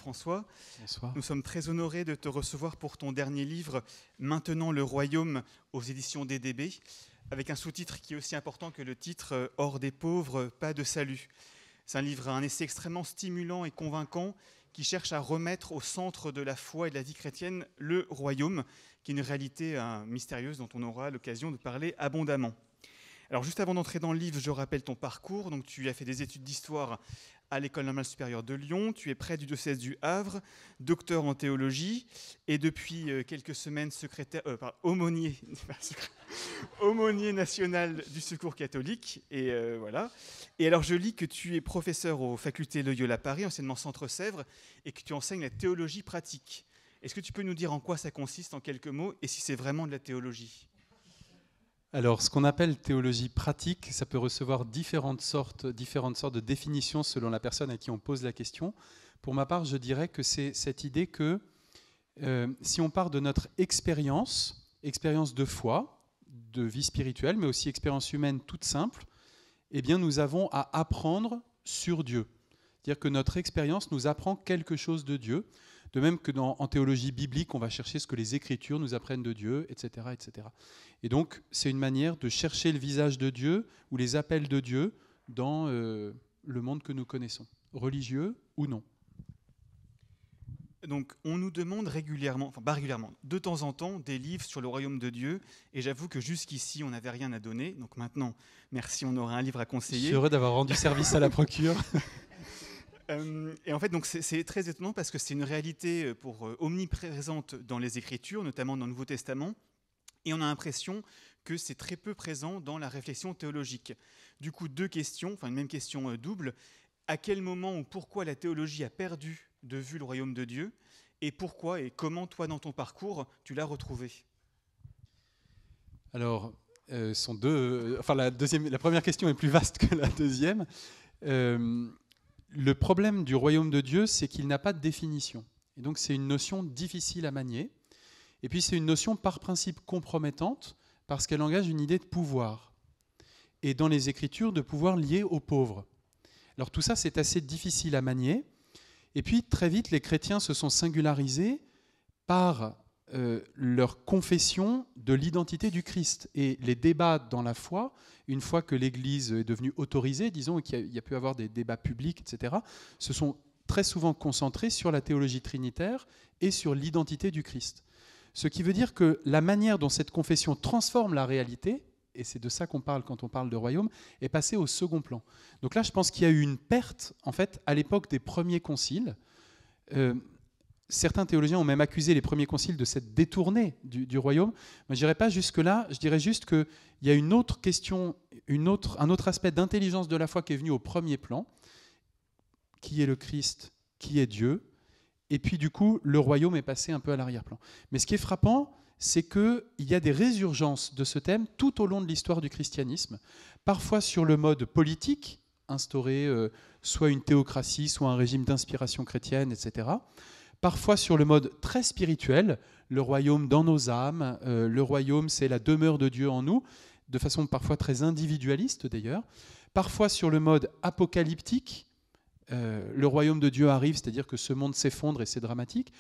François. Bonsoir. Nous sommes très honorés de te recevoir pour ton dernier livre, Maintenant le Royaume, aux éditions DDB, avec un sous-titre qui est aussi important que le titre, Hors des pauvres, pas de salut. C'est un essai extrêmement stimulant et convaincant qui cherche à remettre au centre de la foi et de la vie chrétienne le royaume, qui est une réalité mystérieuse dont on aura l'occasion de parler abondamment. Alors juste avant d'entrer dans le livre, je rappelle ton parcours. Donc, tu as fait des études d'histoire à l'École normale supérieure de Lyon, tu es prêtre du diocèse du Havre, docteur en théologie et depuis quelques semaines aumônier, aumônier national du Secours catholique. Et voilà. Et alors je lis que tu es professeur aux facultés Loyola Paris, anciennement Centre Sèvres, et que tu enseignes la théologie pratique. Est-ce que tu peux nous dire en quoi ça consiste en quelques mots et si c'est vraiment de la théologie ? Alors, ce qu'on appelle théologie pratique, ça peut recevoir différentes sortes de définitions selon la personne à qui on pose la question. Pour ma part, je dirais que c'est cette idée que si on part de notre expérience de foi, de vie spirituelle, mais aussi expérience humaine toute simple, eh bien, nous avons à apprendre sur Dieu. C'est-à-dire que notre expérience nous apprend quelque chose de Dieu, de même que en théologie biblique, on va chercher ce que les Écritures nous apprennent de Dieu, etc., etc. Et donc, c'est une manière de chercher le visage de Dieu ou les appels de Dieu dans le monde que nous connaissons, religieux ou non. Donc, on nous demande régulièrement, de temps en temps, des livres sur le royaume de Dieu. Et j'avoue que jusqu'ici, on n'avait rien à donner. Donc maintenant, merci, on aura un livre à conseiller. Je suis heureux d'avoir rendu service à la procure. Et en fait, donc, c'est très étonnant parce que c'est une réalité omniprésente dans les Écritures, notamment dans le Nouveau Testament. Et on a l'impression que c'est très peu présent dans la réflexion théologique. Du coup, deux questions, une même question double. À quel moment ou pourquoi la théologie a perdu de vue le royaume de Dieu ? Et pourquoi et comment, toi, dans ton parcours, tu l'as retrouvé ? Alors, sont deux. La première question est plus vaste que la deuxième. Le problème du royaume de Dieu, c'est qu'il n'a pas de définition. Et donc, c'est une notion difficile à manier. Et puis, c'est une notion par principe compromettante parce qu'elle engage une idée de pouvoir. Et dans les Écritures, de pouvoir lié aux pauvres. Alors, tout ça, c'est assez difficile à manier. Et puis, très vite, les chrétiens se sont singularisés par leur confession de l'identité du Christ. Et les débats dans la foi, une fois que l'Église est devenue autorisée, disons, et qu'il y a pu avoir des débats publics, etc., se sont très souvent concentrés sur la théologie trinitaire et sur l'identité du Christ. Ce qui veut dire que la manière dont cette confession transforme la réalité, et c'est de ça qu'on parle quand on parle de royaume, est passée au second plan. Donc là, je pense qu'il y a eu une perte, en fait, à l'époque des premiers conciles. Certains théologiens ont même accusé les premiers conciles de s'être détournés du royaume. Mais je n'irai pas jusque-là, je dirais juste qu'il y a une autre question, un autre aspect d'intelligence de la foi qui est venu au premier plan, qui est le Christ, qui est Dieu, et puis du coup, le royaume est passé un peu à l'arrière-plan. Mais ce qui est frappant, c'est qu'il y a des résurgences de ce thème tout au long de l'histoire du christianisme, parfois sur le mode politique, instaurer soit une théocratie, soit un régime d'inspiration chrétienne, etc., parfois sur le mode très spirituel, le royaume dans nos âmes, le royaume c'est la demeure de Dieu en nous, de façon parfois très individualiste d'ailleurs, parfois sur le mode apocalyptique, le royaume de Dieu arrive, c'est-à-dire que ce monde s'effondre et c'est dramatique,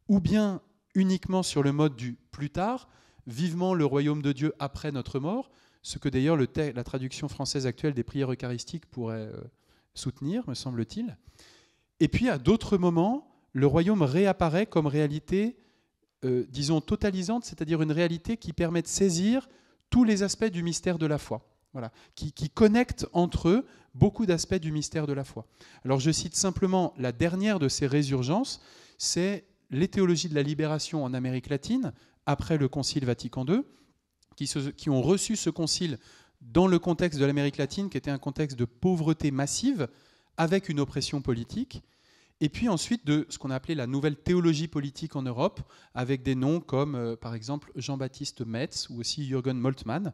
ou bien uniquement sur le mode du plus tard, vivement le royaume de Dieu après notre mort, ce que d'ailleurs la traduction française actuelle des prières eucharistiques pourrait soutenir, me semble-t-il. Et puis à d'autres moments, le royaume réapparaît comme réalité, disons, totalisante, c'est-à-dire une réalité qui permet de saisir tous les aspects du mystère de la foi. Voilà, qui connecte entre eux beaucoup d'aspects du mystère de la foi. Alors je cite simplement la dernière de ces résurgences, c'est les théologies de la libération en Amérique latine, après le Concile Vatican II, qui ont reçu ce concile dans le contexte de l'Amérique latine, qui était un contexte de pauvreté massive, avec une oppression politique, et puis ensuite de ce qu'on a appelé la nouvelle théologie politique en Europe, avec des noms comme, par exemple, Jean-Baptiste Metz ou aussi Jürgen Moltmann,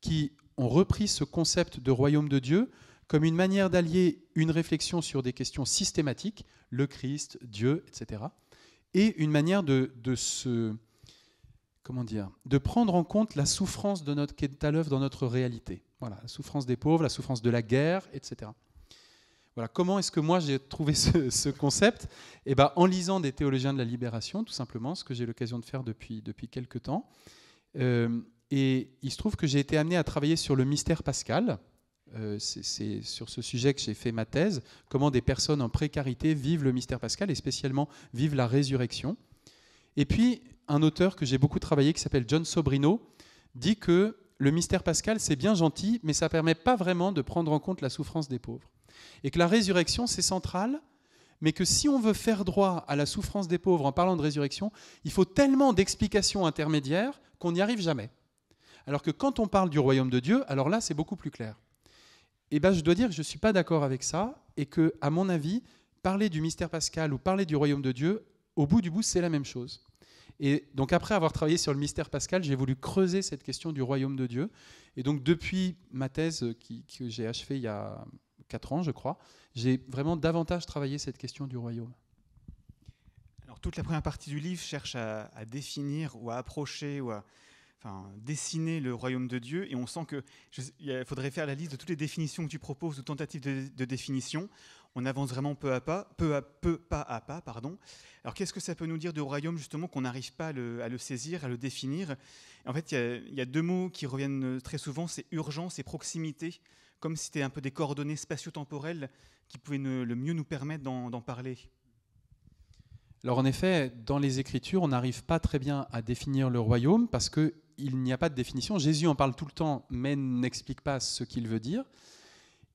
qui ont repris ce concept de royaume de Dieu comme une manière d'allier une réflexion sur des questions systématiques, le Christ, Dieu, etc., et une manière de prendre en compte la souffrance qui est à l'œuvre dans notre réalité. Voilà, la souffrance des pauvres, la souffrance de la guerre, etc. Voilà, comment est-ce que moi j'ai trouvé ce concept? Eh ben, en lisant des théologiens de la libération, tout simplement, ce que j'ai l'occasion de faire depuis quelques temps. Et il se trouve que j'ai été amené à travailler sur le mystère pascal. C'est sur ce sujet que j'ai fait ma thèse, comment des personnes en précarité vivent le mystère pascal et spécialement vivent la résurrection. Et puis, un auteur que j'ai beaucoup travaillé, qui s'appelle John Sobrino, dit que le mystère pascal, c'est bien gentil, mais ça ne permet pas vraiment de prendre en compte la souffrance des pauvres. Et que la résurrection, c'est central, mais que si on veut faire droit à la souffrance des pauvres en parlant de résurrection, il faut tellement d'explications intermédiaires qu'on n'y arrive jamais. Alors que quand on parle du royaume de Dieu, alors là, c'est beaucoup plus clair. Et ben, je dois dire que je ne suis pas d'accord avec ça, et que, à mon avis, parler du mystère pascal ou parler du royaume de Dieu, au bout du bout, c'est la même chose. Et donc après avoir travaillé sur le mystère pascal, j'ai voulu creuser cette question du royaume de Dieu. Et donc depuis ma thèse que j'ai achevée il y a 4 ans, je crois, j'ai vraiment davantage travaillé cette question du royaume. Alors toute la première partie du livre cherche à définir ou à approcher ou à dessiner le royaume de Dieu, et on sent qu'il faudrait faire la liste de toutes les définitions que tu proposes ou tentatives de définition. On avance vraiment pas à pas. Alors qu'est-ce que ça peut nous dire du royaume justement qu'on n'arrive pas à le saisir, à le définir? En fait, il y a 2 mots qui reviennent très souvent, c'est urgence et proximité, comme si c'était un peu des coordonnées spatio-temporelles qui pouvaient le mieux nous permettre d'en parler. Alors en effet, dans les Écritures, on n'arrive pas très bien à définir le royaume parce qu'il n'y a pas de définition. Jésus en parle tout le temps, mais n'explique pas ce qu'il veut dire.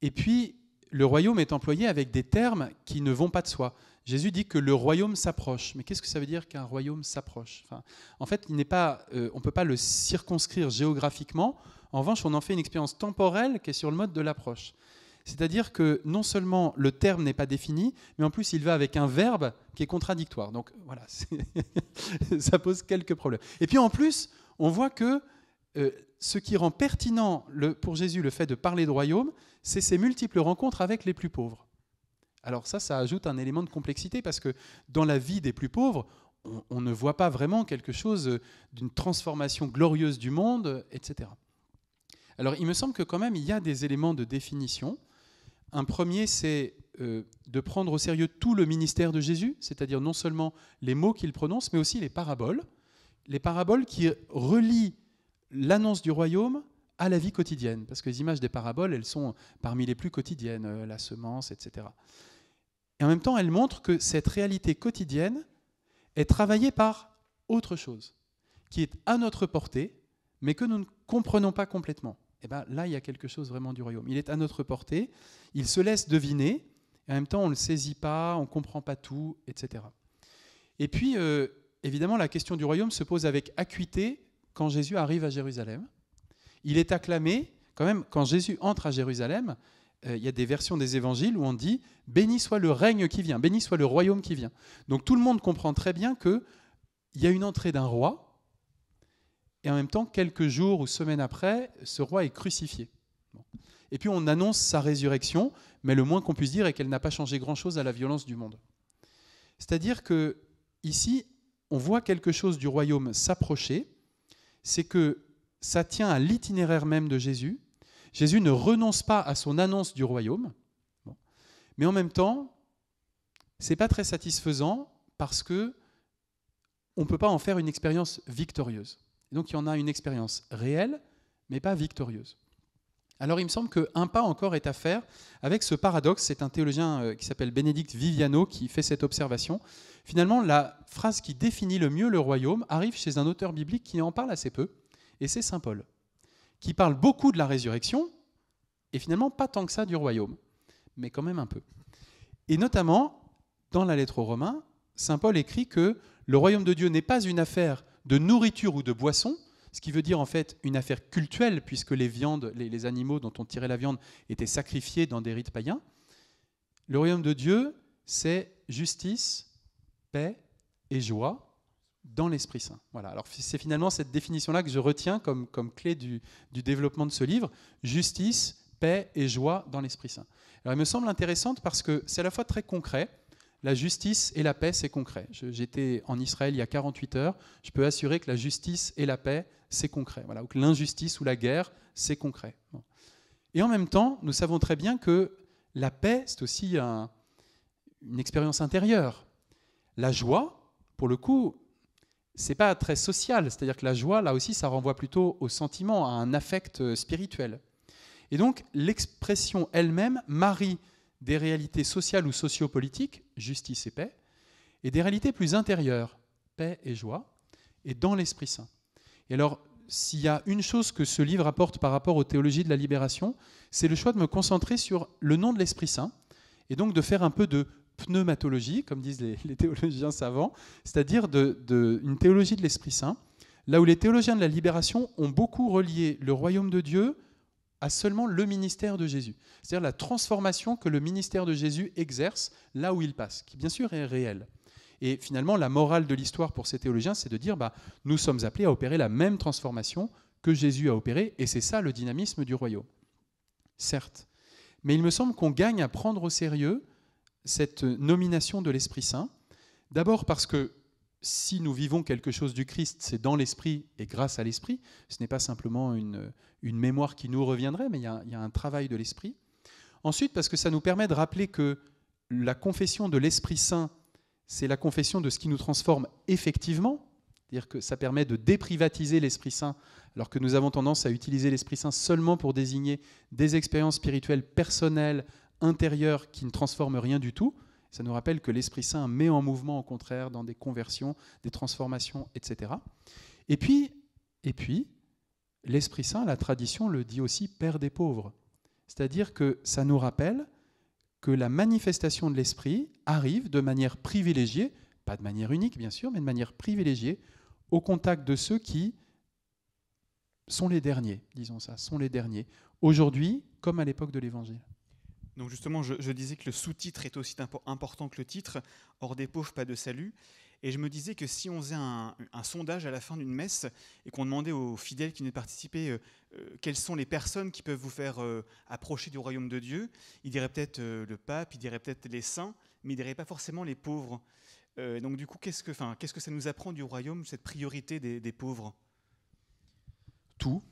Et puis, le royaume est employé avec des termes qui ne vont pas de soi. Jésus dit que le royaume s'approche. Mais qu'est-ce que ça veut dire qu'un royaume s'approche? En fait, on ne peut pas le circonscrire géographiquement. En revanche, on en fait une expérience temporelle qui est sur le mode de l'approche. C'est-à-dire que non seulement le terme n'est pas défini, mais en plus il va avec un verbe qui est contradictoire. Donc voilà, ça pose quelques problèmes. Et puis en plus, on voit que ce qui rend pertinent pour Jésus le fait de parler de royaume, c'est ses multiples rencontres avec les plus pauvres. Alors ça ajoute un élément de complexité parce que dans la vie des plus pauvres, on ne voit pas vraiment quelque chose d'une transformation glorieuse du monde, etc. Alors il me semble que quand même il y a des éléments de définition. Un premier, c'est de prendre au sérieux tout le ministère de Jésus, c'est-à-dire non seulement les mots qu'il prononce, mais aussi les paraboles qui relient l'annonce du royaume à la vie quotidienne, parce que les images des paraboles, elles sont parmi les plus quotidiennes, la semence, etc. Et en même temps, elles montrent que cette réalité quotidienne est travaillée par autre chose, qui est à notre portée, mais que nous ne comprenons pas complètement. Et bien là, il y a quelque chose vraiment du royaume. Il est à notre portée, il se laisse deviner, et en même temps, on ne le saisit pas, on ne comprend pas tout, etc. Et puis, évidemment, la question du royaume se pose avec acuité quand Jésus arrive à Jérusalem. Il est acclamé, quand même, quand Jésus entre à Jérusalem, il y a des versions des évangiles où on dit « Béni soit le règne qui vient, béni soit le royaume qui vient ». Donc tout le monde comprend très bien qu'il y a une entrée d'un roi, et en même temps, quelques jours ou semaines après, ce roi est crucifié. Et puis on annonce sa résurrection, mais le moins qu'on puisse dire est qu'elle n'a pas changé grand-chose à la violence du monde. C'est-à-dire qu'ici, on voit quelque chose du royaume s'approcher, c'est que ça tient à l'itinéraire même de Jésus. Jésus ne renonce pas à son annonce du royaume, mais en même temps, ce n'est pas très satisfaisant parce qu'on ne peut pas en faire une expérience victorieuse. Et donc il y en a une expérience réelle, mais pas victorieuse. Alors il me semble qu'un pas encore est à faire avec ce paradoxe. C'est un théologien qui s'appelle Bénédicte Viviano qui fait cette observation. Finalement, la phrase qui définit le mieux le royaume arrive chez un auteur biblique qui en parle assez peu, et c'est saint Paul, qui parle beaucoup de la résurrection, et finalement pas tant que ça du royaume, mais quand même un peu. Et notamment, dans la lettre aux Romains, saint Paul écrit que le royaume de Dieu n'est pas une affaire de nourriture ou de boisson, ce qui veut dire en fait une affaire cultuelle, puisque les viandes, les animaux dont on tirait la viande étaient sacrifiés dans des rites païens. Le royaume de Dieu, c'est justice, paix et joie dans l'Esprit Saint. Voilà. Alors c'est finalement cette définition-là que je retiens comme clé du développement de ce livre, justice, paix et joie dans l'Esprit Saint. Alors elle me semble intéressante parce que c'est à la fois très concret. La justice et la paix, c'est concret. J'étais en Israël il y a 48 heures. Je peux assurer que la justice et la paix, c'est concret. Voilà. Ou que l'injustice ou la guerre, c'est concret. Bon. Et en même temps, nous savons très bien que La paix, c'est aussi une expérience intérieure. La joie, pour le coup, c'est pas très social. C'est-à-dire que la joie, là aussi, ça renvoie plutôt au sentiment, à un affect spirituel. Et donc, l'expression elle-même marie des réalités sociales ou sociopolitiques, justice et paix, et des réalités plus intérieures, paix et joie, et dans l'Esprit Saint. Et alors, s'il y a une chose que ce livre apporte par rapport aux théologies de la libération, c'est le choix de me concentrer sur le nom de l'Esprit Saint, et donc de faire un peu de pneumatologie, comme disent les théologiens savants, c'est-à-dire une théologie de l'Esprit Saint, là où les théologiens de la libération ont beaucoup relié le royaume de Dieu à seulement le ministère de Jésus. C'est-à-dire la transformation que le ministère de Jésus exerce là où il passe, qui bien sûr est réelle. Et finalement, la morale de l'histoire pour ces théologiens, c'est de dire nous sommes appelés à opérer la même transformation que Jésus a opérée, et c'est ça le dynamisme du royaume. Certes. Mais il me semble qu'on gagne à prendre au sérieux cette nomination de l'Esprit Saint. D'abord parce que si nous vivons quelque chose du Christ, c'est dans l'Esprit et grâce à l'Esprit. Ce n'est pas simplement une mémoire qui nous reviendrait, mais il y a un travail de l'Esprit. Ensuite, parce que ça nous permet de rappeler que la confession de l'Esprit Saint, c'est la confession de ce qui nous transforme effectivement, c'est-à-dire que ça permet de déprivatiser l'Esprit Saint, alors que nous avons tendance à utiliser l'Esprit Saint seulement pour désigner des expériences spirituelles personnelles, intérieures, qui ne transforment rien du tout. Ça nous rappelle que l'Esprit Saint met en mouvement, au contraire, dans des conversions, des transformations, etc. Et puis, l'Esprit Saint, la tradition le dit aussi, Père des pauvres. C'est-à-dire que ça nous rappelle que la manifestation de l'Esprit arrive de manière privilégiée, pas de manière unique bien sûr, mais de manière privilégiée, au contact de ceux qui sont les derniers, disons ça, sont les derniers, aujourd'hui comme à l'époque de l'Évangile. Donc justement, je disais que le sous-titre est aussi important que le titre, « Hors des pauvres, pas de salut ». Et je me disais que si on faisait un sondage à la fin d'une messe et qu'on demandait aux fidèles qui venaient participer quelles sont les personnes qui peuvent vous faire approcher du royaume de Dieu, ils diraient peut-être le pape, ils diraient peut-être les saints, mais ils ne diraient pas forcément les pauvres. Donc du coup, qu'est-ce que ça nous apprend du royaume, cette priorité des pauvres ? Tout.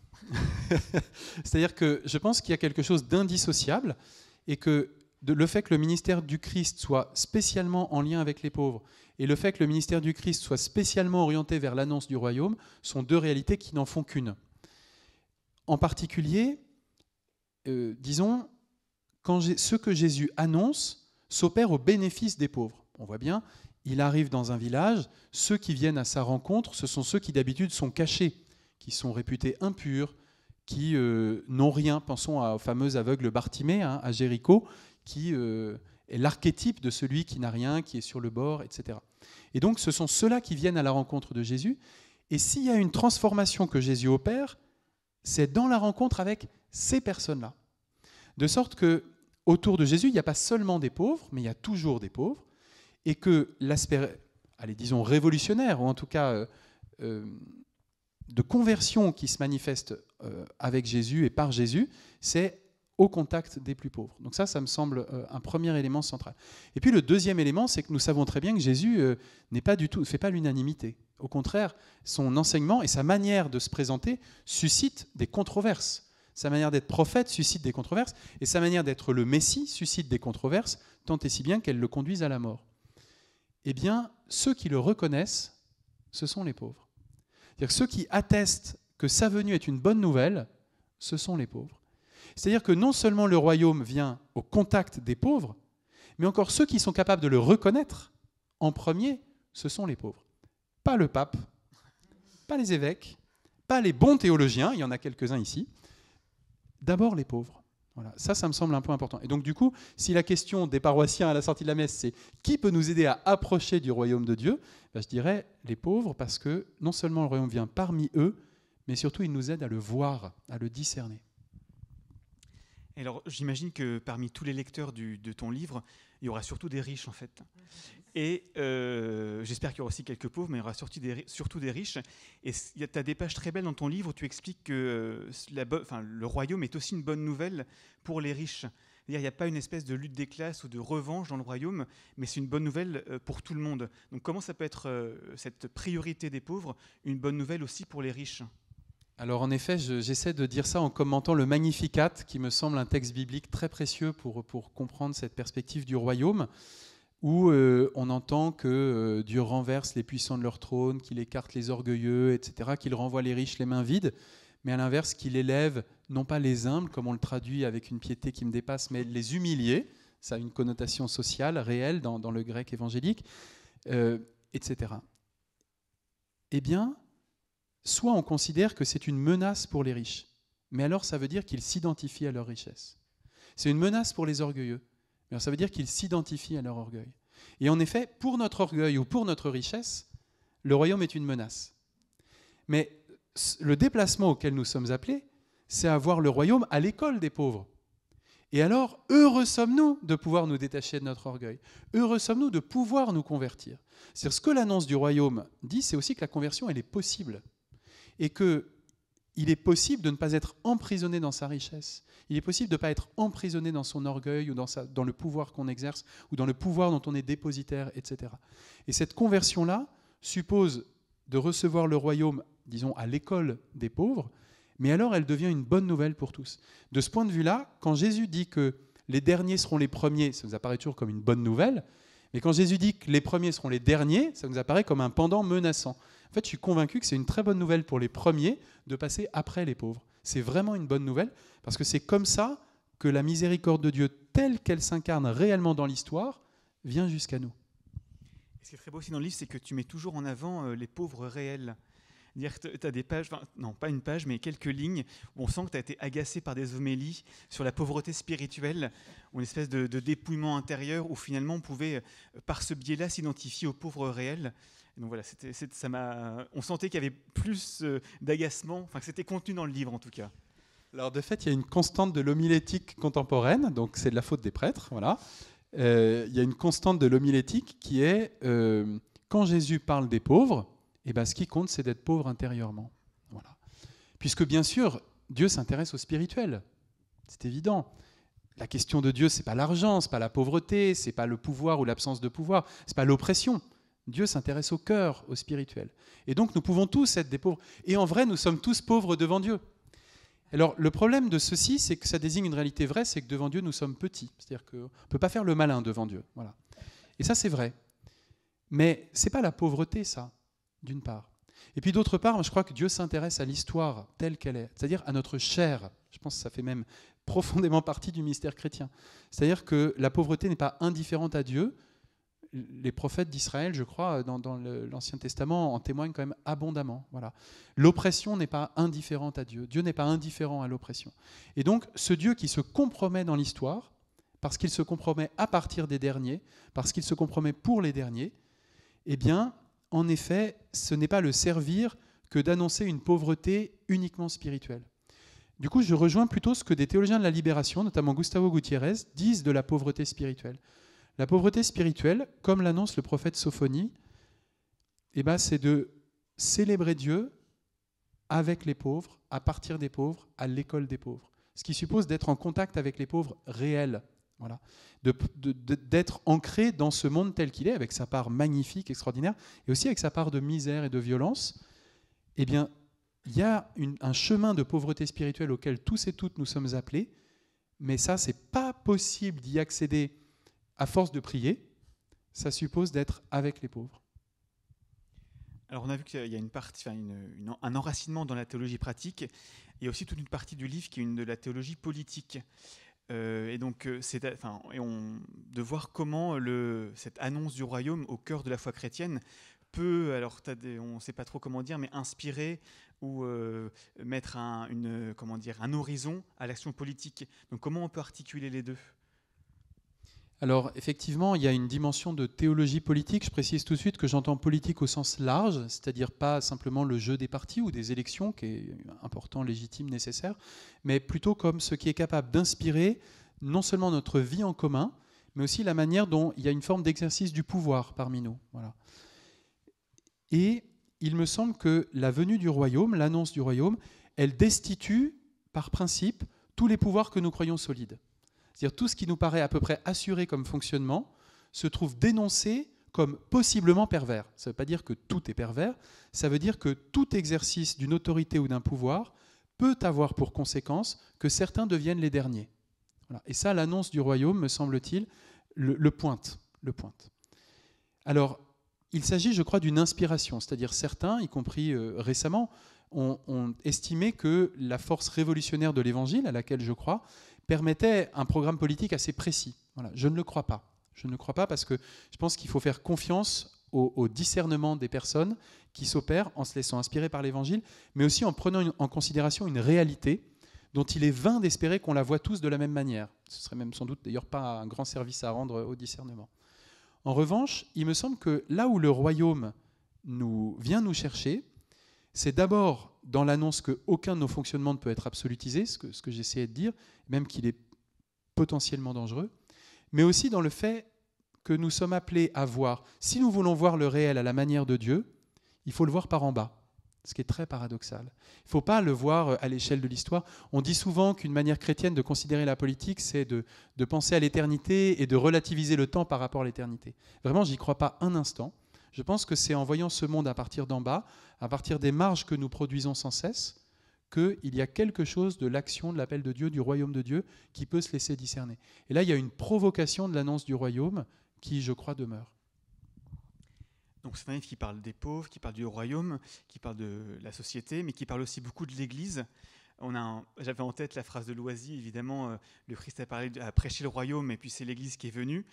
C'est-à-dire que je pense qu'il y a quelque chose d'indissociable et que le fait que le ministère du Christ soit spécialement en lien avec les pauvres et le fait que le ministère du Christ soit spécialement orienté vers l'annonce du royaume sont deux réalités qui n'en font qu'une. En particulier, disons, ce que Jésus annonce s'opère au bénéfice des pauvres. On voit bien, il arrive dans un village, ceux qui viennent à sa rencontre, ce sont ceux qui d'habitude sont cachés, qui sont réputés impurs, qui n'ont rien. Pensons au fameux aveugle Bartimée à Jéricho, qui est l'archétype de celui qui n'a rien, qui est sur le bord, etc. Et donc ce sont ceux-là qui viennent à la rencontre de Jésus. Et s'il y a une transformation que Jésus opère, c'est dans la rencontre avec ces personnes-là. De sorte que autour de Jésus, il n'y a pas seulement des pauvres, mais il y a toujours des pauvres, et que l'aspect, disons, révolutionnaire, ou en tout cas de conversion qui se manifeste avec Jésus et par Jésus, c'est au contact des plus pauvres. Donc ça me semble un premier élément central. Et puis le deuxième élément, c'est que nous savons très bien que Jésus ne fait pas l'unanimité. Au contraire, son enseignement et sa manière de se présenter suscitent des controverses. Sa manière d'être prophète suscite des controverses, et sa manière d'être le Messie suscite des controverses, tant et si bien qu'elles le conduisent à la mort. Eh bien, ceux qui le reconnaissent, ce sont les pauvres. C'est-à-dire que ceux qui attestent que sa venue est une bonne nouvelle, ce sont les pauvres. C'est-à-dire que non seulement le royaume vient au contact des pauvres, mais encore ceux qui sont capables de le reconnaître en premier, ce sont les pauvres. Pas le pape, pas les évêques, pas les bons théologiens, il y en a quelques-uns ici, d'abord les pauvres. Voilà. Ça me semble un point important. Et donc du coup, si la question des paroissiens à la sortie de la messe, c'est qui peut nous aider à approcher du royaume de Dieu, je dirais les pauvres, parce que non seulement le royaume vient parmi eux, mais surtout il nous aide à le voir, à le discerner. Alors, j'imagine que parmi tous les lecteurs de ton livre, il y aura surtout des riches, en fait. Et j'espère qu'il y aura aussi quelques pauvres, mais il y aura surtout des riches. Et tu as des pages très belles dans ton livre où tu expliques que le royaume est aussi une bonne nouvelle pour les riches. Il n'y a pas une espèce de lutte des classes ou de revanche dans le royaume, mais c'est une bonne nouvelle pour tout le monde. Donc comment ça peut être, cette priorité des pauvres, une bonne nouvelle aussi pour les riches ? Alors en effet, j'essaie de dire ça en commentant le Magnificat, qui me semble un texte biblique très précieux pour comprendre cette perspective du royaume, où on entend que Dieu renverse les puissants de leur trône, qu'il écarte les orgueilleux, etc., qu'il renvoie les riches les mains vides, mais à l'inverse, qu'il élève non pas les humbles, comme on le traduit avec une piété qui me dépasse, mais les humiliés. Ça a une connotation sociale, réelle, dans le grec évangélique, etc. Eh bien, soit on considère que c'est une menace pour les riches, mais alors ça veut dire qu'ils s'identifient à leur richesse. C'est une menace pour les orgueilleux, mais alors ça veut dire qu'ils s'identifient à leur orgueil. Et en effet, pour notre orgueil ou pour notre richesse, le royaume est une menace. Mais le déplacement auquel nous sommes appelés, c'est à voir le royaume à l'école des pauvres. Et alors, heureux sommes-nous de pouvoir nous détacher de notre orgueil. Heureux sommes-nous de pouvoir nous convertir. C'est-à-dire, ce que l'annonce du royaume dit, c'est aussi que la conversion, elle est possible. Et qu'il est possible de ne pas être emprisonné dans sa richesse. Il est possible de ne pas être emprisonné dans son orgueil ou dans le pouvoir qu'on exerce ou dans le pouvoir dont on est dépositaire, etc. Et cette conversion-là suppose de recevoir le royaume, disons, à l'école des pauvres, mais alors elle devient une bonne nouvelle pour tous. De ce point de vue-là, quand Jésus dit que les derniers seront les premiers, ça nous apparaît toujours comme une bonne nouvelle, mais quand Jésus dit que les premiers seront les derniers, ça nous apparaît comme un pendant menaçant. En fait, je suis convaincu que c'est une très bonne nouvelle pour les premiers de passer après les pauvres. C'est vraiment une bonne nouvelle, parce que c'est comme ça que la miséricorde de Dieu, telle qu'elle s'incarne réellement dans l'histoire, vient jusqu'à nous. Et ce qui est très beau aussi dans le livre, c'est que tu mets toujours en avant les pauvres réels. Tu as des pages, non pas une page, mais quelques lignes où on sent que tu as été agacé par des homélies sur la pauvreté spirituelle, ou une espèce de dépouillement intérieur où finalement on pouvait, par ce biais-là, s'identifier aux pauvres réels. Et donc voilà, on sentait qu'il y avait plus d'agacement, que c'était contenu dans le livre en tout cas. Alors de fait, il y a une constante de l'homilétique contemporaine, donc c'est de la faute des prêtres, voilà. Il y a une constante de l'homilétique qui est, quand Jésus parle des pauvres, eh ben, ce qui compte, c'est d'être pauvre intérieurement. Voilà. Puisque bien sûr, Dieu s'intéresse au spirituel. C'est évident. La question de Dieu, ce n'est pas l'argent, ce n'est pas la pauvreté, ce n'est pas le pouvoir ou l'absence de pouvoir, ce n'est pas l'oppression. Dieu s'intéresse au cœur, au spirituel. Et donc, nous pouvons tous être des pauvres. Et en vrai, nous sommes tous pauvres devant Dieu. Alors, le problème de ceci, c'est que ça désigne une réalité vraie, c'est que devant Dieu, nous sommes petits. C'est-à-dire qu'on ne peut pas faire le malin devant Dieu. Voilà. Et ça, c'est vrai. Mais ce n'est pas la pauvreté, ça. D'une part. Et puis d'autre part, je crois que Dieu s'intéresse à l'histoire telle qu'elle est, c'est-à-dire à notre chair. Je pense que ça fait même profondément partie du mystère chrétien. C'est-à-dire que la pauvreté n'est pas indifférente à Dieu. Les prophètes d'Israël, je crois, dans l'Ancien Testament, en témoignent quand même abondamment. Voilà. L'oppression n'est pas indifférente à Dieu. Dieu n'est pas indifférent à l'oppression. Et donc, ce Dieu qui se compromet dans l'histoire, parce qu'il se compromet à partir des derniers, parce qu'il se compromet pour les derniers, eh bien, en effet, ce n'est pas le servir que d'annoncer une pauvreté uniquement spirituelle. Du coup, je rejoins plutôt ce que des théologiens de la libération, notamment Gustavo Gutiérrez, disent de la pauvreté spirituelle. La pauvreté spirituelle, comme l'annonce le prophète Sophonie, eh ben, c'est de célébrer Dieu avec les pauvres, à partir des pauvres, à l'école des pauvres. Ce qui suppose d'être en contact avec les pauvres réels. Voilà. D'être ancré dans ce monde tel qu'il est, avec sa part magnifique, extraordinaire, et aussi avec sa part de misère et de violence. Eh bien, il y a un chemin de pauvreté spirituelle auquel tous et toutes nous sommes appelés, mais ça, ce n'est pas possible d'y accéder à force de prier. Ça suppose d'être avec les pauvres. Alors on a vu qu'il y a une partie, un enracinement dans la théologie pratique, et aussi toute une partie du livre qui est de la théologie politique. Et donc, de voir comment cette annonce du royaume au cœur de la foi chrétienne peut, alors on ne sait pas trop comment dire, mais inspirer ou mettre un horizon à l'action politique. Donc, comment on peut articuler les deux ? Alors, effectivement, il y a une dimension de théologie politique. Je précise tout de suite que j'entends politique au sens large, c'est-à-dire pas simplement le jeu des partis ou des élections, qui est important, légitime, nécessaire, mais plutôt comme ce qui est capable d'inspirer non seulement notre vie en commun, mais aussi la manière dont il y a une forme d'exercice du pouvoir parmi nous. Voilà. Et il me semble que la venue du royaume, l'annonce du royaume, elle destitue, par principe, tous les pouvoirs que nous croyons solides. C'est-à-dire tout ce qui nous paraît à peu près assuré comme fonctionnement se trouve dénoncé comme possiblement pervers. Ça ne veut pas dire que tout est pervers, ça veut dire que tout exercice d'une autorité ou d'un pouvoir peut avoir pour conséquence que certains deviennent les derniers. Voilà. Et ça, l'annonce du royaume, me semble-t-il, le pointe. Alors, il s'agit, je crois, d'une inspiration, c'est-à-dire certains, y compris récemment, ont estimé que la force révolutionnaire de l'Évangile, à laquelle je crois, permettait un programme politique assez précis. Voilà. Je ne le crois pas. Je ne le crois pas parce que je pense qu'il faut faire confiance au discernement des personnes qui s'opèrent en se laissant inspirer par l'Évangile, mais aussi en prenant en considération une réalité dont il est vain d'espérer qu'on la voit tous de la même manière. Ce serait même sans doute d'ailleurs pas un grand service à rendre au discernement. En revanche, il me semble que là où le royaume vient nous chercher, c'est d'abord dans l'annonce qu'aucun de nos fonctionnements ne peut être absolutisé, ce que j'essayais de dire, même qu'il est potentiellement dangereux, mais aussi dans le fait que nous sommes appelés à voir. Si nous voulons voir le réel à la manière de Dieu, il faut le voir par en bas, ce qui est très paradoxal. Il ne faut pas le voir à l'échelle de l'histoire. On dit souvent qu'une manière chrétienne de considérer la politique, c'est de penser à l'éternité et de relativiser le temps par rapport à l'éternité. Vraiment, je n'y crois pas un instant. Je pense que c'est en voyant ce monde à partir d'en bas, à partir des marges que nous produisons sans cesse, qu'il y a quelque chose de l'action, de l'appel de Dieu, du royaume de Dieu, qui peut se laisser discerner. Et là, il y a une provocation de l'annonce du royaume qui, je crois, demeure. Donc c'est un livre qui parle des pauvres, qui parle du royaume, qui parle de la société, mais qui parle aussi beaucoup de l'Église. J'avais en tête la phrase de Loisy, évidemment, le Christ a prêché le royaume, et puis c'est l'Église qui est venue.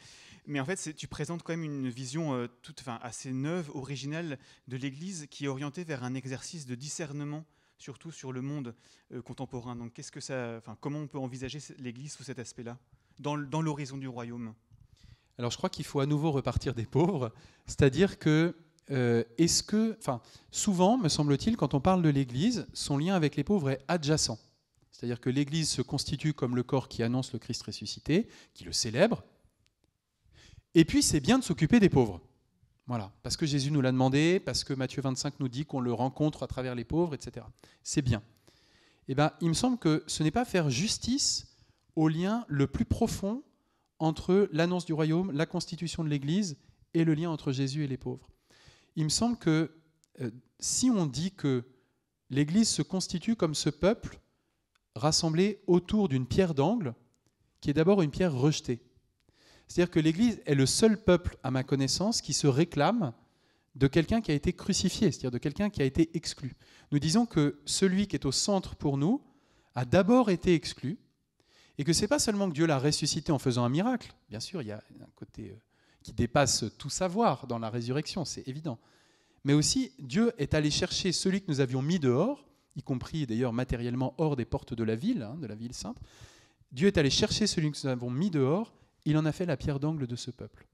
Mais en fait, tu présentes quand même une vision assez neuve, originale de l'Église, qui est orientée vers un exercice de discernement, surtout sur le monde contemporain. Donc comment on peut envisager l'Église sous cet aspect-là, dans l'horizon du royaume ? Alors je crois qu'il faut à nouveau repartir des pauvres, c'est-à-dire que souvent, me semble-t-il, quand on parle de l'Église, son lien avec les pauvres est adjacent. C'est-à-dire que l'Église se constitue comme le corps qui annonce le Christ ressuscité, qui le célèbre, et puis c'est bien de s'occuper des pauvres. Voilà, parce que Jésus nous l'a demandé, parce que Matthieu 25 nous dit qu'on le rencontre à travers les pauvres, etc. C'est bien. Eh bien, il me semble que ce n'est pas faire justice au lien le plus profond entre l'annonce du royaume, la constitution de l'Église et le lien entre Jésus et les pauvres. Il me semble que si on dit que l'Église se constitue comme ce peuple rassemblé autour d'une pierre d'angle, qui est d'abord une pierre rejetée. C'est-à-dire que l'Église est le seul peuple, à ma connaissance, qui se réclame de quelqu'un qui a été crucifié, c'est-à-dire de quelqu'un qui a été exclu. Nous disons que celui qui est au centre pour nous a d'abord été exclu, et que ce n'est pas seulement que Dieu l'a ressuscité en faisant un miracle. Bien sûr, il y a un côté qui dépasse tout savoir dans la résurrection, c'est évident. Mais aussi, Dieu est allé chercher celui que nous avions mis dehors, y compris d'ailleurs matériellement hors des portes de la ville sainte. Dieu est allé chercher celui que nous avons mis dehors, il en a fait la pierre d'angle de ce peuple.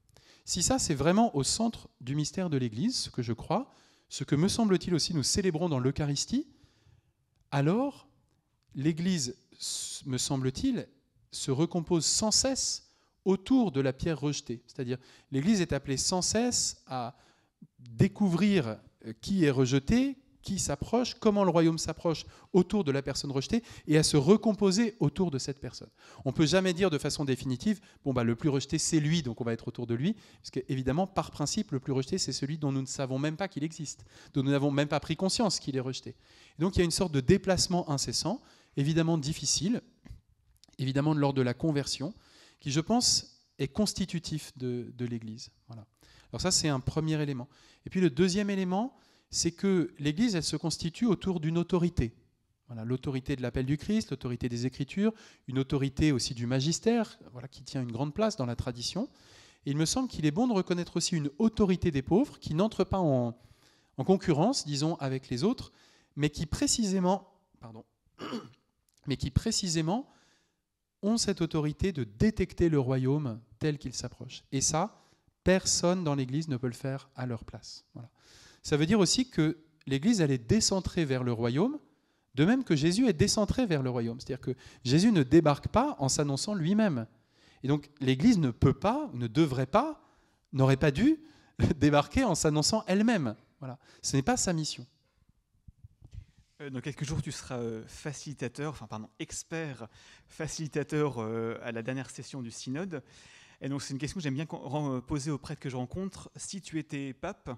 Si ça, c'est vraiment au centre du mystère de l'Église, ce que je crois, ce que me semble-t-il aussi nous célébrons dans l'Eucharistie, alors l'Église, me semble-t-il, se recompose sans cesse autour de la pierre rejetée. C'est-à-dire, l'Église est appelée sans cesse à découvrir qui est rejeté, qui s'approche, comment le royaume s'approche autour de la personne rejetée, et à se recomposer autour de cette personne. On ne peut jamais dire de façon définitive, le plus rejeté, c'est lui, donc on va être autour de lui, parce qu'évidemment, par principe, le plus rejeté, c'est celui dont nous ne savons même pas qu'il existe, dont nous n'avons même pas pris conscience qu'il est rejeté. Et donc il y a une sorte de déplacement incessant, évidemment difficile, évidemment lors de la conversion, qui, je pense, est constitutif de l'Église. Voilà. Alors ça, c'est un premier élément. Et puis le deuxième élément, c'est que l'Église, elle se constitue autour d'une autorité. Voilà, l'autorité de l'appel du Christ, l'autorité des Écritures, une autorité aussi du magistère, qui tient une grande place dans la tradition. Et il me semble qu'il est bon de reconnaître aussi une autorité des pauvres qui n'entre pas en concurrence, disons, avec les autres, mais qui précisément ont cette autorité de détecter le royaume tel qu'il s'approche. Et ça, personne dans l'Église ne peut le faire à leur place. Voilà. Ça veut dire aussi que l'Église, elle est décentrée vers le royaume, de même que Jésus est décentré vers le royaume. C'est-à-dire que Jésus ne débarque pas en s'annonçant lui-même. Et donc l'Église ne peut pas, ne devrait pas, n'aurait pas dû débarquer en s'annonçant elle-même. Voilà. Ce n'est pas sa mission. Dans quelques jours, tu seras expert facilitateur à la dernière session du synode. Et donc c'est une question que j'aime bien poser aux prêtres que je rencontre. Si tu étais pape,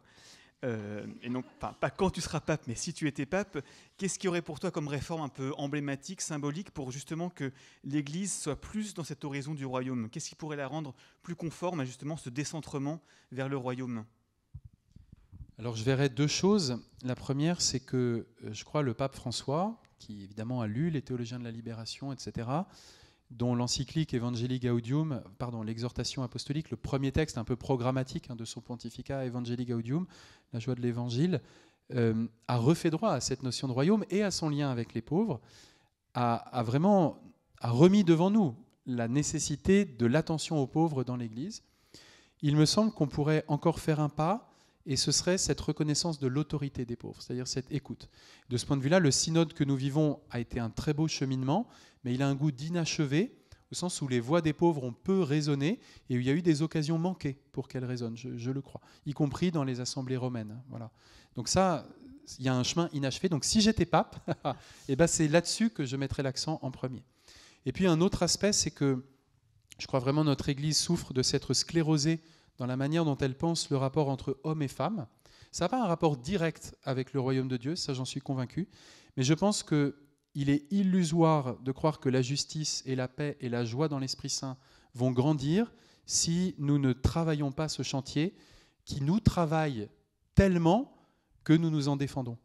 et non pas quand tu seras pape, mais si tu étais pape, qu'est-ce qu'il y aurait pour toi comme réforme un peu emblématique, symbolique, pour justement que l'Église soit plus dans cet horizon du royaume? Qu'est-ce qui pourrait la rendre plus conforme à justement ce décentrement vers le royaume? Alors je verrais deux choses. La première, c'est que je crois le pape François, qui évidemment a lu les théologiens de la libération, etc., dont l'encyclique Evangelii Gaudium, l'exhortation apostolique, le premier texte un peu programmatique de son pontificat Evangelii Gaudium, la joie de l'évangile, a refait droit à cette notion de royaume et à son lien avec les pauvres, a remis devant nous la nécessité de l'attention aux pauvres dans l'Église. Il me semble qu'on pourrait encore faire un pas, et ce serait cette reconnaissance de l'autorité des pauvres, c'est-à-dire cette écoute. De ce point de vue-là, le synode que nous vivons a été un très beau cheminement, mais il a un goût d'inachevé, au sens où les voix des pauvres ont peu résonné, et où il y a eu des occasions manquées pour qu'elles résonnent, je le crois, y compris dans les assemblées romaines. Voilà. Donc ça, il y a un chemin inachevé. Donc si j'étais pape, c'est là-dessus que je mettrais l'accent en premier. Et puis un autre aspect, c'est que je crois vraiment que notre Église souffre de s'être sclérosée dans la manière dont elle pense le rapport entre hommes et femmes. Ça n'a pas un rapport direct avec le royaume de Dieu, ça j'en suis convaincu, mais je pense qu'il est illusoire de croire que la justice et la paix et la joie dans l'Esprit Saint vont grandir si nous ne travaillons pas ce chantier qui nous travaille tellement que nous nous en défendons.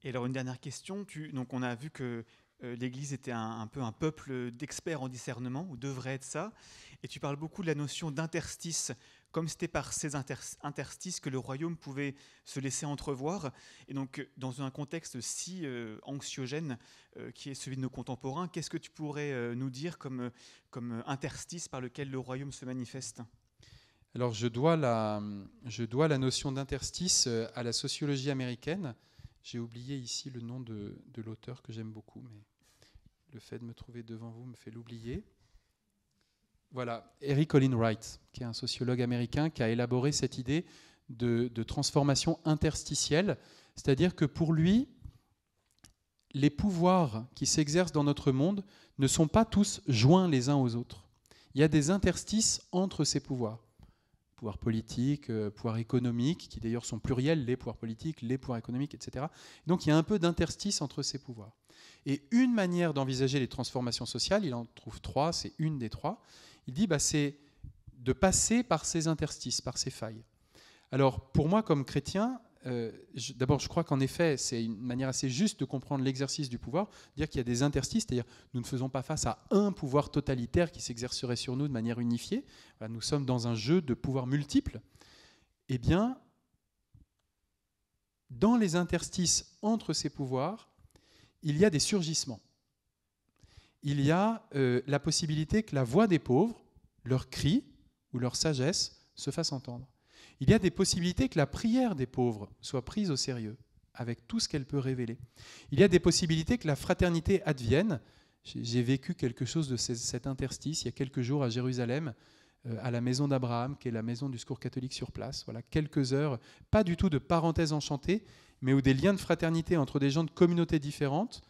Et alors une dernière question, donc on a vu que l'Église était un peu un peuple d'experts en discernement, ou devrait être ça, et tu parles beaucoup de la notion d'interstice, comme c'était par ces interstices que le royaume pouvait se laisser entrevoir. Et donc, dans un contexte si anxiogène qui est celui de nos contemporains, qu'est-ce que tu pourrais nous dire comme interstice par lequel le royaume se manifeste ? Alors, je dois la notion d'interstice à la sociologie américaine. J'ai oublié ici le nom de l'auteur que j'aime beaucoup, mais le fait de me trouver devant vous me fait l'oublier. Voilà, Eric Olin Wright, qui est un sociologue américain qui a élaboré cette idée de transformation interstitielle, c'est-à-dire que pour lui, les pouvoirs qui s'exercent dans notre monde ne sont pas tous joints les uns aux autres. Il y a des interstices entre ces pouvoirs. Pouvoirs politiques, pouvoirs économiques, qui d'ailleurs sont pluriels, les pouvoirs politiques, les pouvoirs économiques, etc. Donc il y a un peu d'interstice entre ces pouvoirs. Et une manière d'envisager les transformations sociales, il en trouve trois, c'est une des trois, il dit c'est de passer par ces interstices, par ces failles. Alors pour moi comme chrétien, d'abord je crois qu'en effet c'est une manière assez juste de comprendre l'exercice du pouvoir, dire qu'il y a des interstices, c'est-à-dire nous ne faisons pas face à un pouvoir totalitaire qui s'exercerait sur nous de manière unifiée, voilà, nous sommes dans un jeu de pouvoirs multiples. Eh bien, dans les interstices entre ces pouvoirs, il y a des surgissements. Il y a la possibilité que la voix des pauvres, leur cri ou leur sagesse se fasse entendre. Il y a des possibilités que la prière des pauvres soit prise au sérieux, avec tout ce qu'elle peut révéler. Il y a des possibilités que la fraternité advienne. J'ai vécu quelque chose de cet interstice il y a quelques jours à Jérusalem, à la maison d'Abraham, qui est la maison du Secours catholique sur place. Voilà, quelques heures, pas du tout de parenthèse enchantée, mais où des liens de fraternité entre des gens de communautés différentes,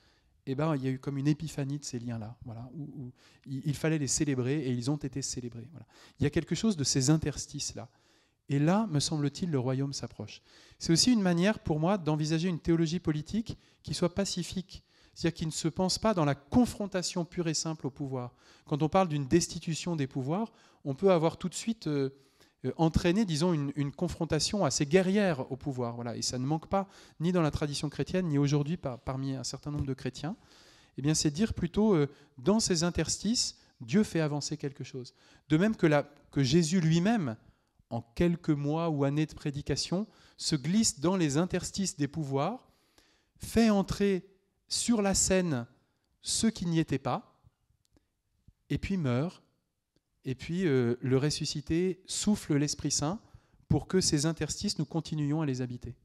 il y a eu comme une épiphanie de ces liens-là, voilà, où il fallait les célébrer, et ils ont été célébrés. Voilà. Il y a quelque chose de ces interstices-là. Et là, me semble-t-il, le royaume s'approche. C'est aussi une manière, pour moi, d'envisager une théologie politique qui soit pacifique, c'est-à-dire qui ne se pense pas dans la confrontation pure et simple au pouvoir. Quand on parle d'une destitution des pouvoirs, on peut avoir tout de suite entraîné, disons, une confrontation assez guerrière au pouvoir. Voilà. Et ça ne manque pas, ni dans la tradition chrétienne, ni aujourd'hui parmi un certain nombre de chrétiens. Eh bien, c'est dire plutôt, dans ces interstices, Dieu fait avancer quelque chose. De même que Jésus lui-même, en quelques mois ou années de prédication, se glisse dans les interstices des pouvoirs, fait entrer sur la scène ceux qui n'y étaient pas, et puis meurt, et puis le ressuscité souffle l'Esprit Saint pour que ces interstices, nous continuions à les habiter.